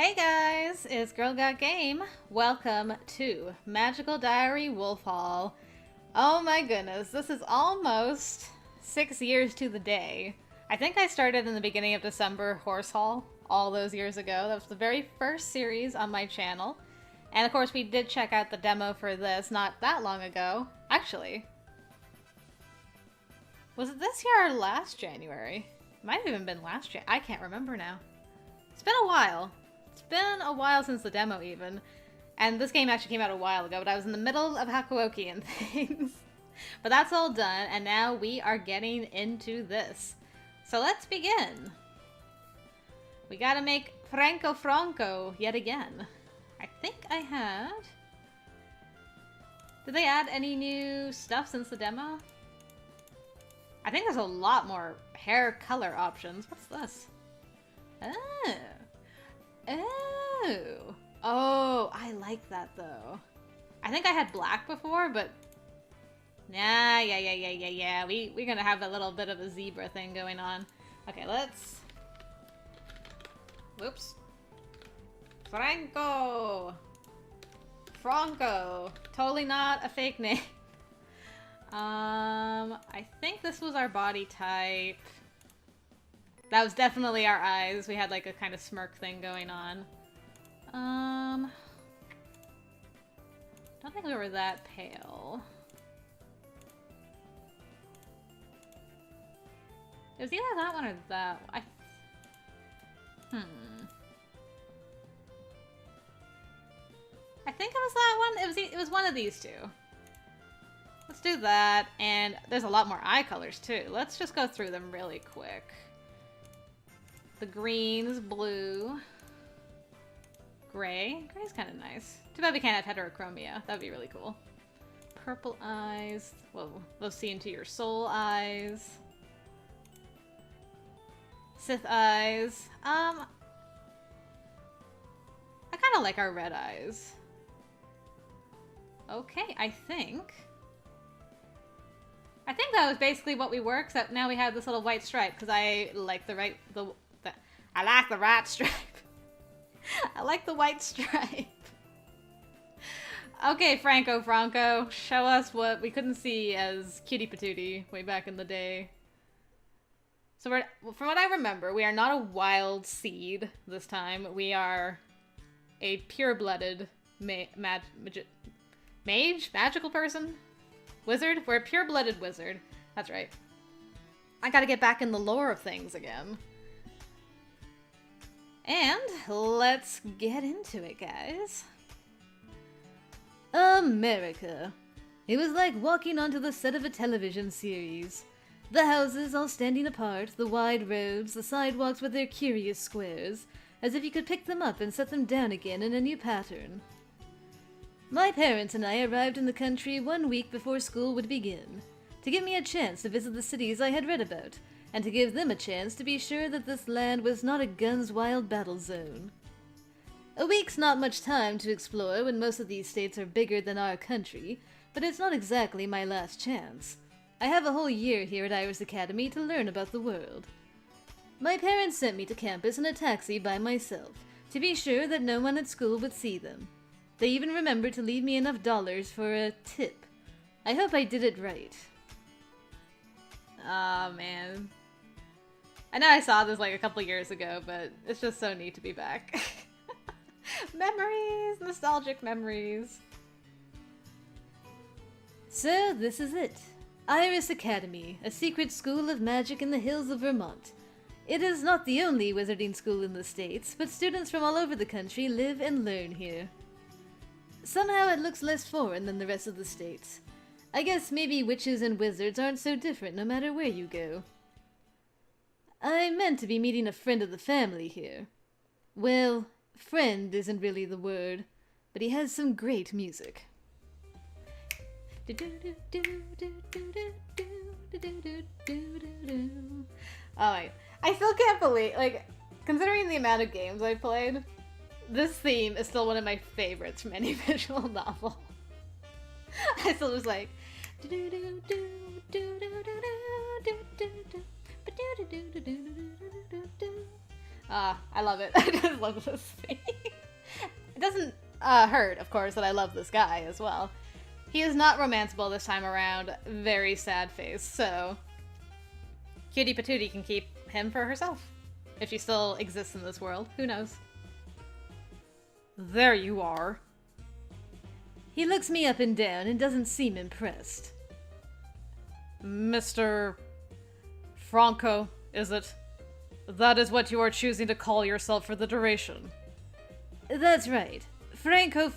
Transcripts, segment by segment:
Hey guys, it's GirlGotGame. Welcome to Magical Diary Wolf Hall. Oh my goodness, this is almost 6 years to the day. I think I started in the beginning of December Horse Hall all those years ago. That was the very first series on my channel. And of course we did check out the demo for this not that long ago. Actually, was it this year or last January? Might have even been last January. I can't remember now. It's been a while. It's been a while since the demo even. And this game actually came out a while ago, but I was in the middle of Hakuoki and things. But that's all done, and now we are getting into this. So let's begin. We gotta make Franco yet again. I think I had... Did they add any new stuff since the demo? I think there's a lot more hair color options. What's this? Oh. Oh. Oh, I like that though. I think I had black before, but... Nah, yeah. We're gonna have a little bit of a zebra thing going on. Okay, let's... Whoops. Franco! Totally not a fake name. I think this was our body type. That was definitely our eyes. We had like a kind of smirk thing going on. Don't think we were that pale. It was either that one or that one. I think it was that one. It was one of these two. Let's do that, and there's a lot more eye colors too. Let's just go through them really quick. The greens, blue, gray. Gray's kind of nice. Too bad we can't have heterochromia. That'd be really cool. Purple eyes. Whoa, those see into your soul eyes. Sith eyes. I kind of like our red eyes. Okay, I think that was basically what we were, except now we have this little white stripe because I like I like the right stripe. I like the white stripe. Okay, Franco, show us what we couldn't see as Cutie Patootie way back in the day. So from what I remember, we are not a wild seed this time. We are a pure-blooded magical person? Wizard? We're a pure-blooded wizard. That's right. I gotta get back in the lore of things again. And let's get into it, guys. America. It was like walking onto the set of a television series. The houses all standing apart, the wide roads, the sidewalks with their curious squares, as if you could pick them up and set them down again in a new pattern. My parents and I arrived in the country 1 week before school would begin, to give me a chance to visit the cities I had read about, and to give them a chance to be sure that this land was not a guns wild battle zone. A week's not much time to explore when most of these states are bigger than our country, but it's not exactly my last chance. I have a whole year here at Iris Academy to learn about the world. My parents sent me to campus in a taxi by myself, to be sure that no one at school would see them. They even remembered to leave me enough dollars for a tip. I hope I did it right. Aw, man. I know I saw this like a couple years ago, but it's just so neat to be back. Memories! Nostalgic memories. So, this is it. Iris Academy, a secret school of magic in the hills of Vermont. It is not the only wizarding school in the States, but students from all over the country live and learn here. Somehow it looks less foreign than the rest of the states. I guess maybe witches and wizards aren't so different no matter where you go. I meant to be meeting a friend of the family here. Well, friend isn't really the word, but he has some great music. Alright, I still can't believe, like, considering the amount of games I played, this theme is still one of my favorites from any visual novel. I still was like... I love it. I just love this thing. It doesn't hurt, of course, that I love this guy as well. He is not romanceable this time around. Very sad face, so... Cutie Patootie can keep him for herself. If she still exists in this world. Who knows? There you are. He looks me up and down and doesn't seem impressed. Mr. Franco, is it? That is what you are choosing to call yourself for the duration. That's right. Franco.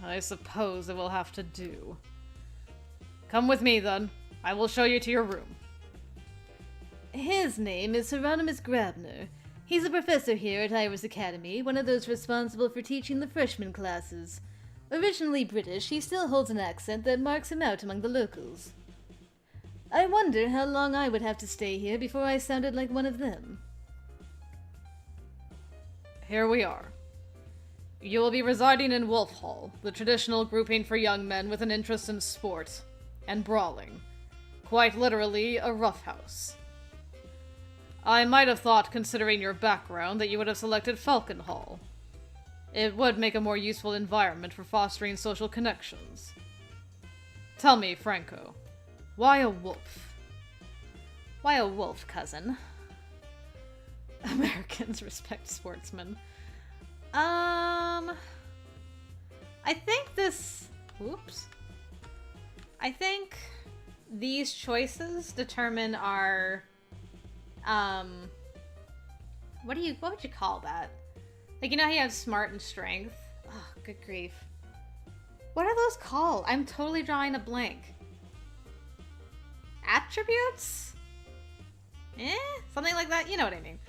I suppose it will have to do. Come with me, then. I will show you to your room. His name is Hieronymus Grabner. He's a professor here at Iris Academy, one of those responsible for teaching the freshman classes. Originally British, he still holds an accent that marks him out among the locals. I wonder how long I would have to stay here before I sounded like one of them. Here we are. You will be residing in Wolf Hall, the traditional grouping for young men with an interest in sport and brawling. Quite literally, a roughhouse. I might have thought, considering your background, that you would have selected Falcon Hall. It would make a more useful environment for fostering social connections. Tell me, Franco, why a wolf? Why a wolf, cousin? Americans respect sportsmen. I think this... Oops. I think these choices determine our... what would you call that? Like, you know how you have smart and strength? Oh, good grief. What are those called? I'm totally drawing a blank. Attributes? Something like that? You know what I mean.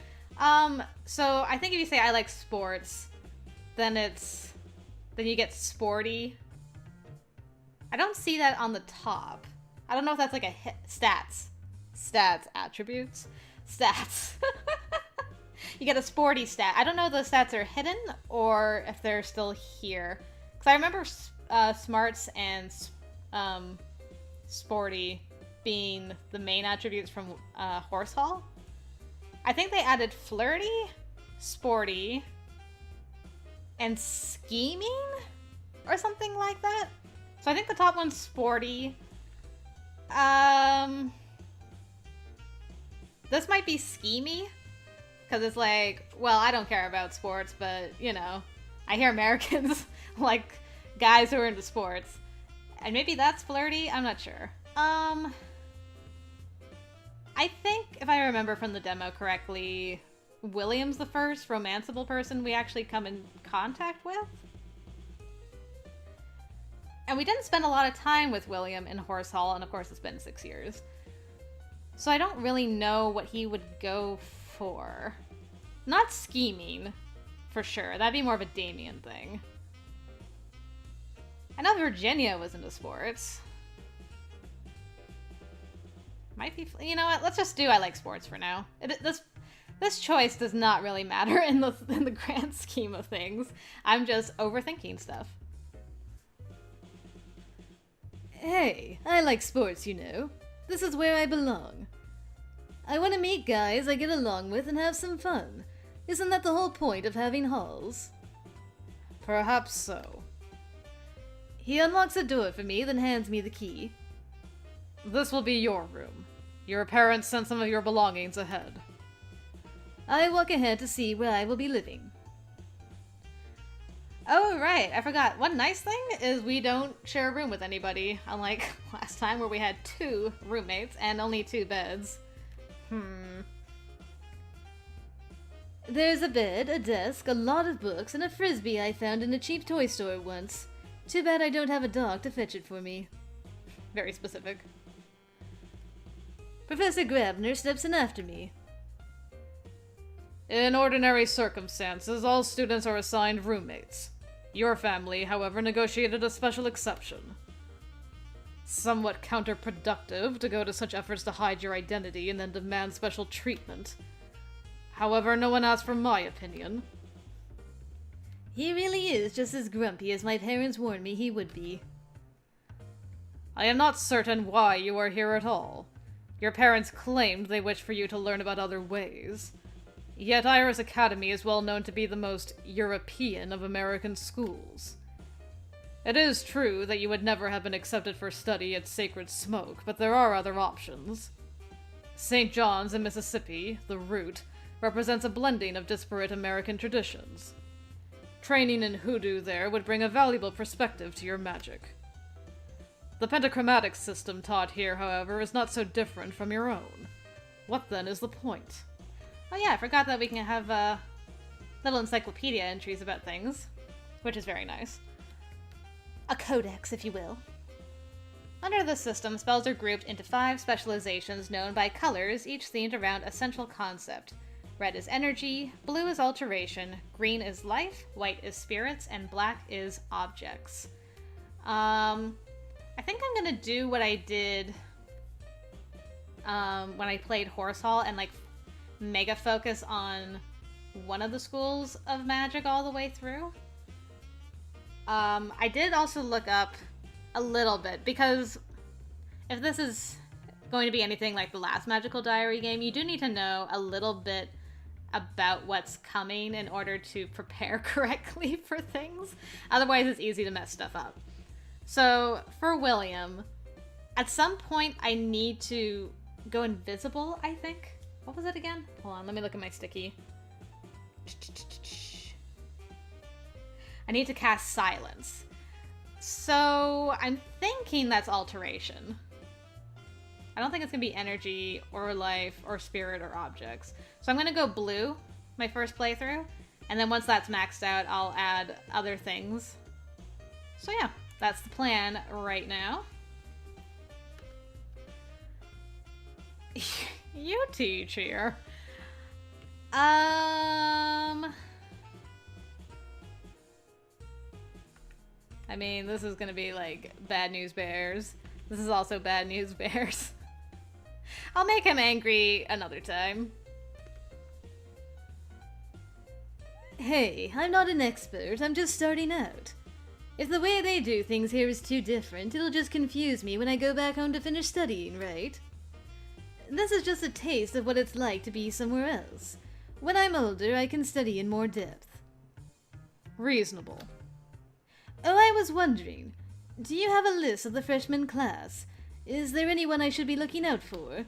So I think if you say I like sports, then you get sporty. I don't see that on the top. I don't know if that's like a stats, attributes, stats. You get a sporty stat. I don't know if those stats are hidden or if they're still here. Because I remember smarts and sporty being the main attributes from Horse Hall. I think they added flirty, sporty, and scheming or something like that. So I think the top one's sporty. This might be schemy. Because it's like, well, I don't care about sports, but, you know, I hear Americans like guys who are into sports. And maybe that's flirty? I'm not sure. I think, if I remember from the demo correctly, William's the first romanceable person we actually come in contact with. And we didn't spend a lot of time with William in Horse Hall, and of course it's been 6 years. So I don't really know what he would go for. Not scheming, for sure. That'd be more of a Damien thing. I know Virginia was into sports. Might be, you know what? Let's just do I like sports for now. This choice does not really matter in the grand scheme of things. I'm just overthinking stuff. Hey, I like sports, you know. This is where I belong. I want to meet guys I get along with and have some fun. Isn't that the whole point of having halls? Perhaps so. He unlocks a door for me, then hands me the key. This will be your room. Your parents sent some of your belongings ahead. I walk ahead to see where I will be living. Oh, right. I forgot. One nice thing is we don't share a room with anybody, unlike last time where we had 2 roommates and only 2 beds. There's a bed, a desk, a lot of books, and a frisbee I found in a cheap toy store once. Too bad I don't have a dog to fetch it for me. Very specific. Professor Grabner steps in after me. In ordinary circumstances, all students are assigned roommates. Your family, however, negotiated a special exception. Somewhat counterproductive to go to such efforts to hide your identity and then demand special treatment. However, no one asked for my opinion. He really is just as grumpy as my parents warned me he would be. I am not certain why you are here at all. Your parents claimed they wished for you to learn about other ways. Yet Iris Academy is well known to be the most European of American schools. It is true that you would never have been accepted for study at Sacred Smoke, but there are other options. St. John's in Mississippi, the root, represents a blending of disparate American traditions. Training in hoodoo there would bring a valuable perspective to your magic. The pentachromatic system taught here, however, is not so different from your own. What then is the point? Oh yeah, I forgot that we can have little encyclopedia entries about things, which is very nice. A codex, if you will. Under this system, spells are grouped into 5 specializations known by colors, each themed around a central concept. Red is energy, blue is alteration, green is life, white is spirits, and black is objects. I think I'm gonna do what I did when I played Horse Hall and like mega focus on one of the schools of magic all the way through. I did also look up a little bit, because if this is going to be anything like the last Magical Diary game, you do need to know a little bit about what's coming in order to prepare correctly for things. Otherwise, it's easy to mess stuff up. So, for William, at some point I need to go invisible, I think. What was it again? Hold on, let me look at my sticky. I need to cast Silence. So, I'm thinking that's alteration. I don't think it's going to be energy, or life, or spirit, or objects. So I'm going to go blue, my first playthrough, and then once that's maxed out, I'll add other things. So yeah, that's the plan right now. You teach here. I mean, this is gonna be like Bad News Bears. This is also Bad News Bears. I'll make him angry another time. Hey, I'm not an expert, I'm just starting out. If the way they do things here is too different, it'll just confuse me when I go back home to finish studying, right? This is just a taste of what it's like to be somewhere else. When I'm older, I can study in more depth. Reasonable. Oh, I was wondering, do you have a list of the freshman class? Is there anyone I should be looking out for?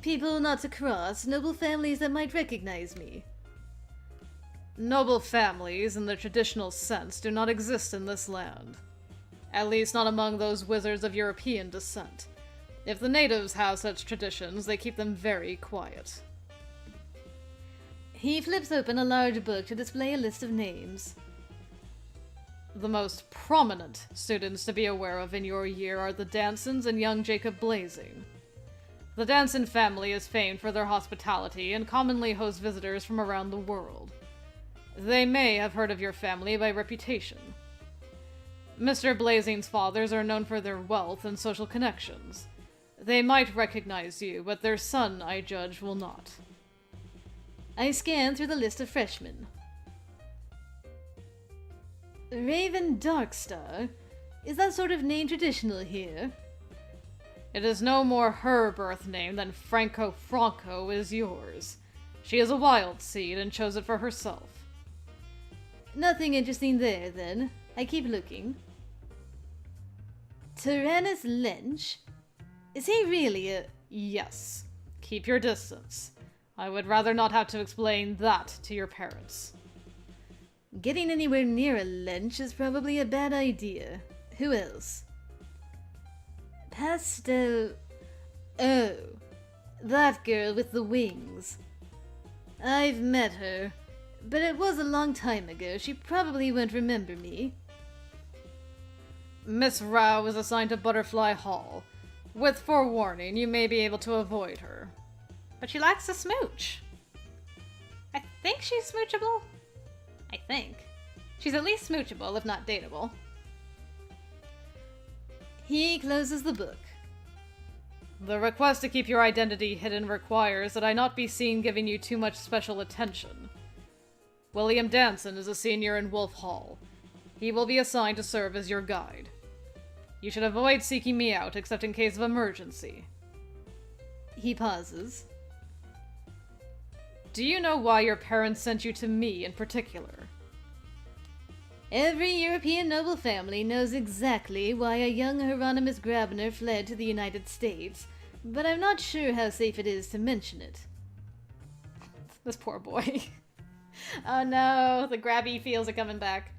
People not to cross, noble families that might recognize me. Noble families, in the traditional sense, do not exist in this land. At least not among those wizards of European descent. If the natives have such traditions, they keep them very quiet. He flips open a large book to display a list of names. The most prominent students to be aware of in your year are the Dansons and young Jacob Blazing. The Danson family is famed for their hospitality and commonly hosts visitors from around the world. They may have heard of your family by reputation. Mr. Blazing's fathers are known for their wealth and social connections. They might recognize you, but their son, I judge, will not. I scan through the list of freshmen. Raven Darkstar? Is that sort of name traditional here? It is no more her birth name than Franco is yours. She is a wild seed and chose it for herself. Nothing interesting there, then. I keep looking. Tyrannus Lynch? Is he really a... Yes. Keep your distance. I would rather not have to explain that to your parents. Getting anywhere near a Lynch is probably a bad idea. Who else? Pastel... Oh. That girl with the wings. I've met her. But it was a long time ago. She probably won't remember me. Miss Rao is assigned to Butterfly Hall. With forewarning, you may be able to avoid her. But she likes to smooch. I think she's smoochable. I think. She's at least smoochable, if not dateable. He closes the book. The request to keep your identity hidden requires that I not be seen giving you too much special attention. William Danson is a senior in Wolf Hall. He will be assigned to serve as your guide. You should avoid seeking me out except in case of emergency. He pauses. do you know why your parents sent you to me in particular? Every European noble family knows exactly why a young Hieronymus Grabner fled to the United States, but I'm not sure how safe it is to mention it. This poor boy. Oh no, the grabby feels are coming back.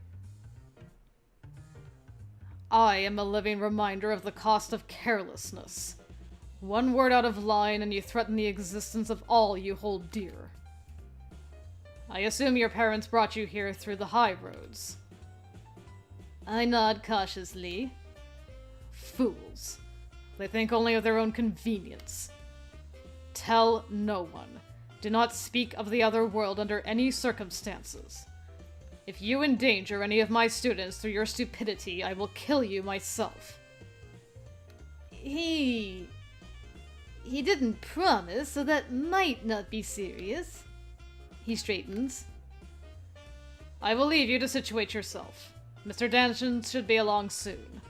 I am a living reminder of the cost of carelessness. One word out of line and you threaten the existence of all you hold dear. I assume your parents brought you here through the high roads. I nod cautiously. Fools. They think only of their own convenience. Tell no one. Do not speak of the other world under any circumstances. If you endanger any of my students through your stupidity, I will kill you myself. He didn't promise, so that might not be serious. He straightens. I will leave you to situate yourself. Mr. Danson should be along soon.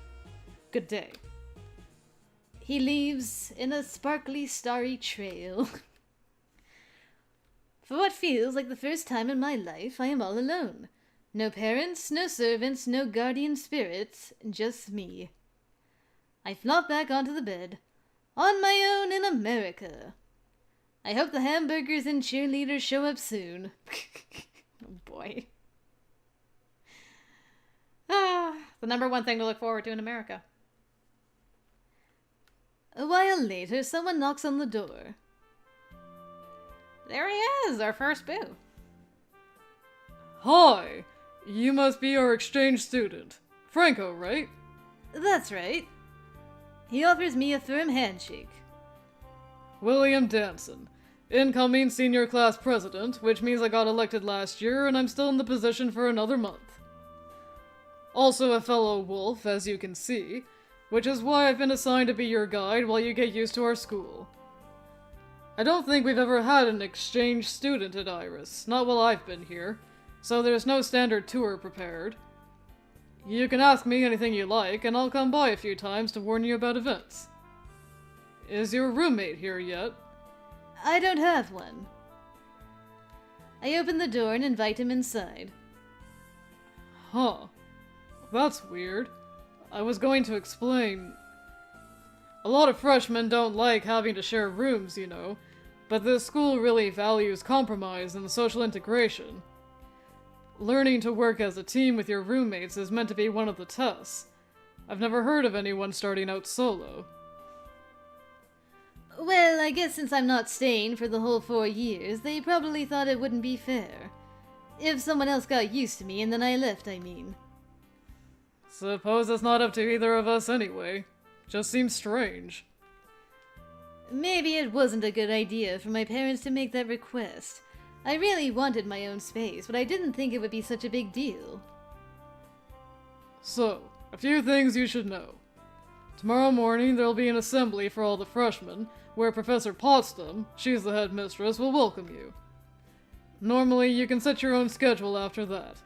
Good day. He leaves in a sparkly, starry trail. For what feels like the first time in my life, I am all alone. No parents, no servants, no guardian spirits, just me. I flop back onto the bed. On my own in America. I hope the hamburgers and cheerleaders show up soon. Oh boy. Ah, the number one thing to look forward to in America. A while later, someone knocks on the door. There he is, our first boo. Hi! You must be our exchange student. Franco, right? That's right. He offers me a firm handshake. William Danson. Incoming senior class president, which means I got elected last year and I'm still in the position for another month. Also a fellow wolf, as you can see, which is why I've been assigned to be your guide while you get used to our school. I don't think we've ever had an exchange student at Iris, not while I've been here, so there's no standard tour prepared. You can ask me anything you like, and I'll come by a few times to warn you about events. Is your roommate here yet? I don't have one. I open the door and invite him inside. Huh. That's weird. I was going to explain. A lot of freshmen don't like having to share rooms, you know, but this school really values compromise and social integration. Learning to work as a team with your roommates is meant to be one of the tests. I've never heard of anyone starting out solo. Well, I guess since I'm not staying for the whole 4 years, they probably thought it wouldn't be fair. If someone else got used to me and then I left, I mean. Suppose it's not up to either of us anyway. Just seems strange. Maybe it wasn't a good idea for my parents to make that request. I really wanted my own space, but I didn't think it would be such a big deal. So, a few things you should know. Tomorrow morning there'll be an assembly for all the freshmen, where Professor Potsdam, she's the headmistress, will welcome you. Normally you can set your own schedule after that.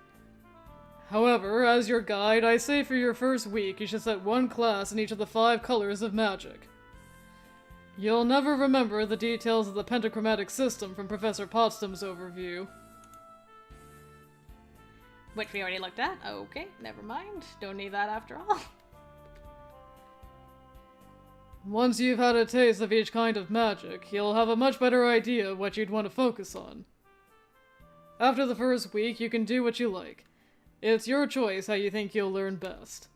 However, as your guide, I say for your first week you should set one class in each of the 5 colors of magic. You'll never remember the details of the pentachromatic system from Professor Potsdam's overview. Which we already looked at. Okay, never mind. Don't need that after all. Once you've had a taste of each kind of magic, you'll have a much better idea of what you'd want to focus on. After the first week, you can do what you like. It's your choice how you think you'll learn best.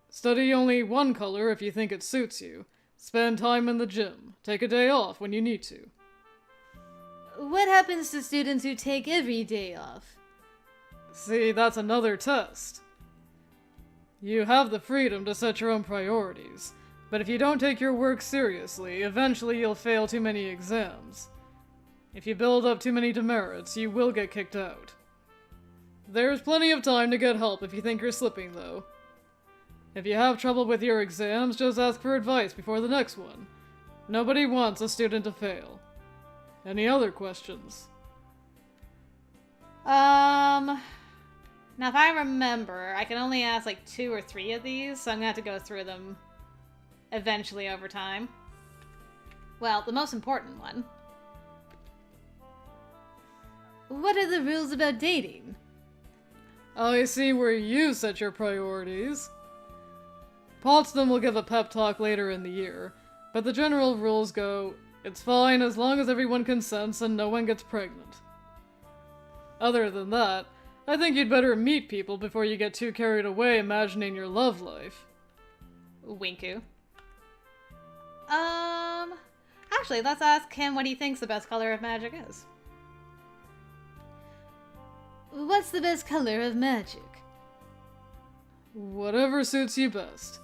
Study only one color if you think it suits you. Spend time in the gym. Take a day off when you need to. What happens to students who take every day off? See, that's another test. You have the freedom to set your own priorities, but if you don't take your work seriously, eventually you'll fail too many exams. If you build up too many demerits, you will get kicked out. There's plenty of time to get help if you think you're slipping, though. If you have trouble with your exams, just ask for advice before the next one. Nobody wants a student to fail. Any other questions? Now if I remember, I can only ask like 2 or 3 of these, so I'm gonna have to go through them eventually over time. Well, the most important one. What are the rules about dating? I see where you set your priorities. Potsdam will give a pep talk later in the year, but the general rules go, it's fine as long as everyone consents and no one gets pregnant. Other than that, I think you'd better meet people before you get too carried away imagining your love life. Winku. Actually, let's ask him what he thinks the best color of magic is. What's the best color of magic? Whatever suits you best.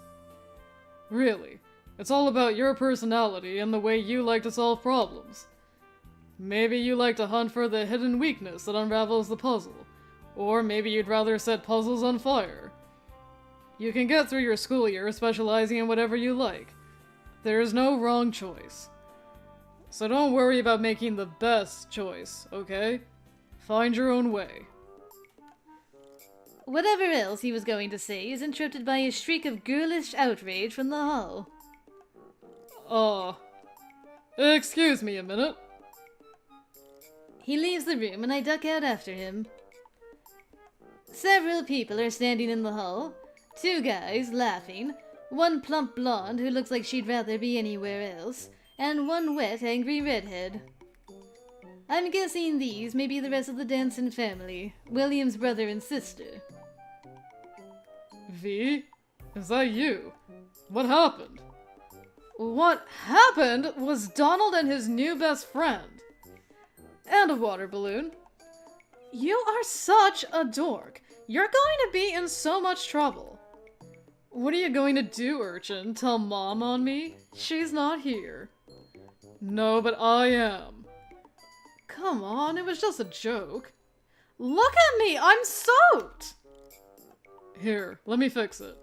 Really, it's all about your personality and the way you like to solve problems. Maybe you like to hunt for the hidden weakness that unravels the puzzle, or maybe you'd rather set puzzles on fire. You can get through your school year specializing in whatever you like. There is no wrong choice. So don't worry about making the best choice, okay? Find your own way. Whatever else he was going to say is interrupted by a shriek of girlish outrage from the hall. Excuse me a minute. He leaves the room and I duck out after him. Several people are standing in the hall. 2 guys, laughing. 1 plump blonde who looks like she'd rather be anywhere else. And 1 wet, angry redhead. I'm guessing these may be the rest of the Danson family. William's brother and sister. V? Is that you? What happened? What happened was Donald and his new best friend. And a water balloon. You are such a dork. You're going to be in so much trouble. What are you going to do, urchin? Tell Mom on me? She's not here. No, but I am. Come on, it was just a joke. Look at me, I'm soaked! Here, let me fix it.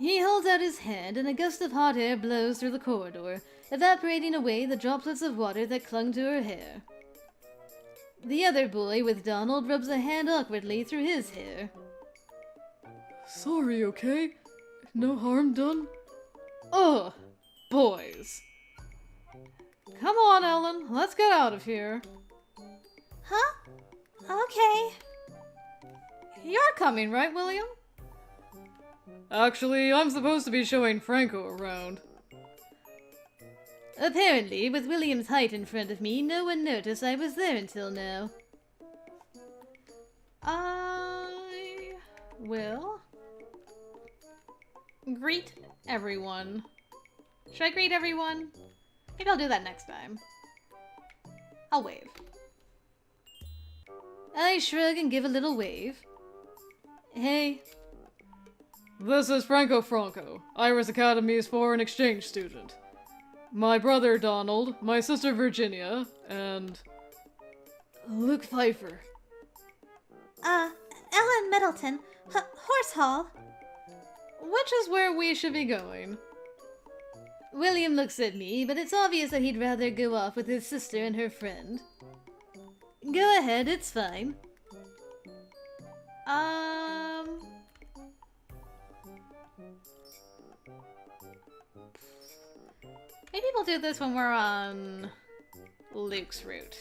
He holds out his hand and a gust of hot air blows through the corridor, evaporating away the droplets of water that clung to her hair. The other boy with Donald rubs a hand awkwardly through his hair. Sorry, okay? No harm done? Ugh, boys. Come on, Ellen, let's get out of here. Huh? Okay. You're coming, right, William? Actually, I'm supposed to be showing Franco around. Apparently, with William's height in front of me, no one noticed I was there until now. I will greet everyone. Should I greet everyone? Maybe I'll do that next time. I'll wave. I shrug and give a little wave. Hey. This is Franco, Iris Academy's foreign exchange student. My brother Donald, my sister Virginia, and... Luke Pfeiffer. Ellen Middleton. Horse Hall. Which is where we should be going. William looks at me, but it's obvious that he'd rather go off with his sister and her friend. Go ahead, it's fine. Maybe we'll do this when we're on Luke's route.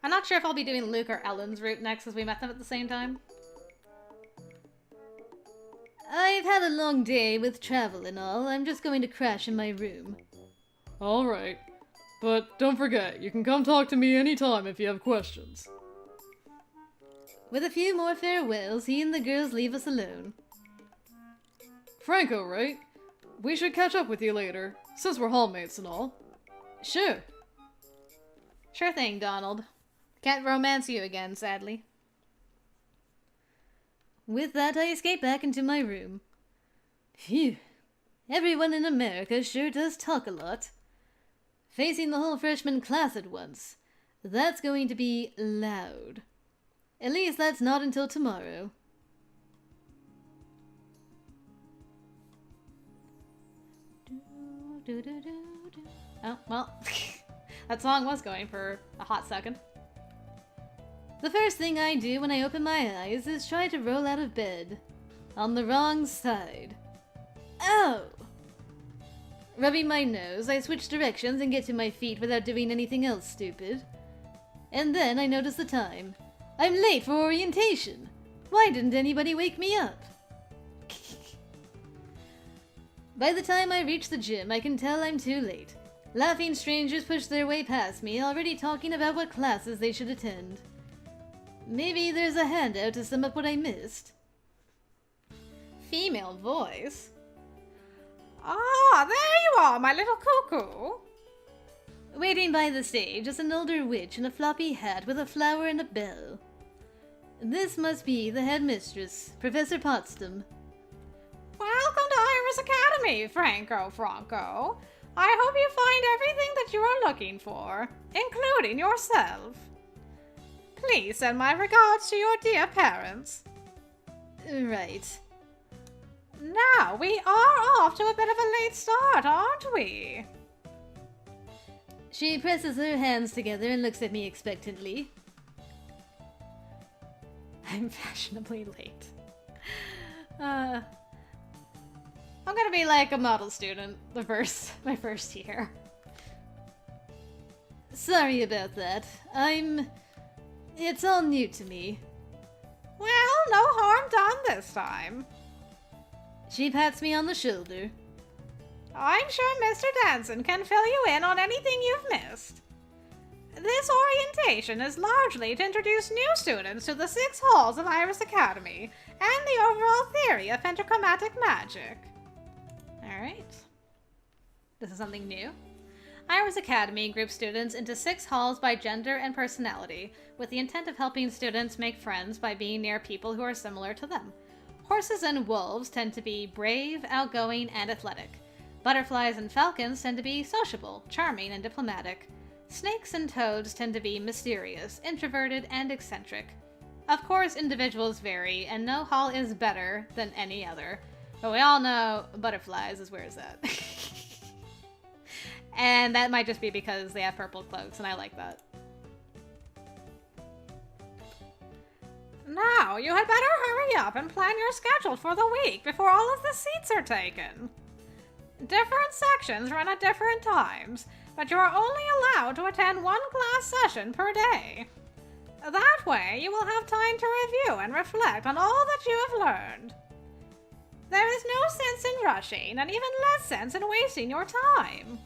I'm not sure if I'll be doing Luke or Ellen's route next as we met them at the same time. I've had a long day with travel and all. I'm just going to crash in my room. Alright. But don't forget, you can come talk to me anytime if you have questions. With a few more farewells, he and the girls leave us alone. Franco, right? We should catch up with you later, since we're hallmates and all. Sure. Sure thing, Donald. Can't romance you again, sadly. With that, I escape back into my room. Phew. Everyone in America sure does talk a lot. Facing the whole freshman class at once. That's going to be loud. At least that's not until tomorrow. Oh, well, that song was going for a hot second. The first thing I do when I open my eyes is try to roll out of bed. On the wrong side. Oh! Rubbing my nose, I switch directions and get to my feet without doing anything else stupid. And then I notice the time. I'm late for orientation! Why didn't anybody wake me up? By the time I reach the gym, I can tell I'm too late. Laughing strangers push their way past me, already talking about what classes they should attend. Maybe there's a handout to sum up what I missed. Female voice? Ah, there you are, my little cuckoo. Waiting by the stage is an older witch in a floppy hat with a flower and a bell. This must be the headmistress, Professor Potsdam. Welcome to Iris Academy, Franco. I hope you find everything that you are looking for, including yourself. Please send my regards to your dear parents. Right. Now, we are off to a bit of a late start, aren't we? She presses her hands together and looks at me expectantly. I'm fashionably late. I'm gonna be like a model student my first year. Sorry about that. It's all new to me. Well, no harm done this time. She pats me on the shoulder. I'm sure Mr. Danson can fill you in on anything you've missed. This orientation is largely to introduce new students to the 6 halls of Iris Academy and the overall theory of pentachromatic magic. Alright. This is something new. Iris Academy groups students into 6 halls by gender and personality, with the intent of helping students make friends by being near people who are similar to them. Horses and wolves tend to be brave, outgoing, and athletic. Butterflies and falcons tend to be sociable, charming, and diplomatic. Snakes and toads tend to be mysterious, introverted, and eccentric. Of course, individuals vary, and no hall is better than any other. But we all know butterflies is where it's at. And that might just be because they have purple cloaks, and I like that. Now, you had better hurry up and plan your schedule for the week before all of the seats are taken. Different sections run at different times, but you are only allowed to attend 1 class session per day. That way, you will have time to review and reflect on all that you have learned. There is no sense in rushing, and even less sense in wasting your time.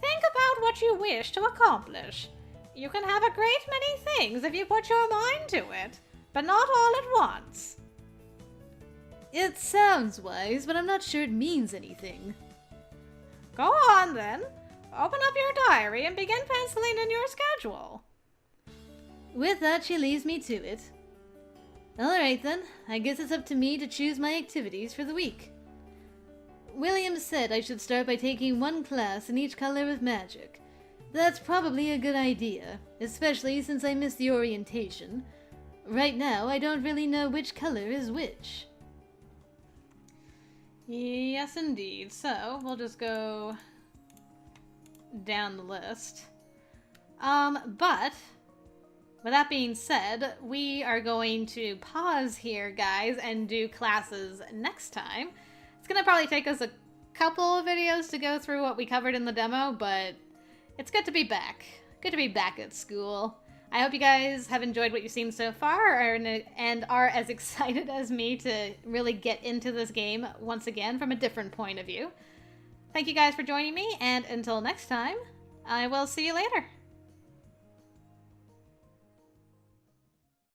Think about what you wish to accomplish. You can have a great many things if you put your mind to it, but not all at once. It sounds wise, but I'm not sure it means anything. Go on, then. Open up your diary and begin penciling in your schedule. With that, she leaves me to it. Alright then, I guess it's up to me to choose my activities for the week. William said I should start by taking 1 class in each color of magic. That's probably a good idea, especially since I missed the orientation. Right now, I don't really know which color is which. Yes, indeed. So, we'll just go down the list. But, with that being said, we are going to pause here, guys, and do classes next time. It's gonna probably take us a couple of videos to go through what we covered in the demo, but it's good to be back. Good to be back at school. I hope you guys have enjoyed what you've seen so far and are as excited as me to really get into this game once again from a different point of view. Thank you guys for joining me, and until next time, I will see you later.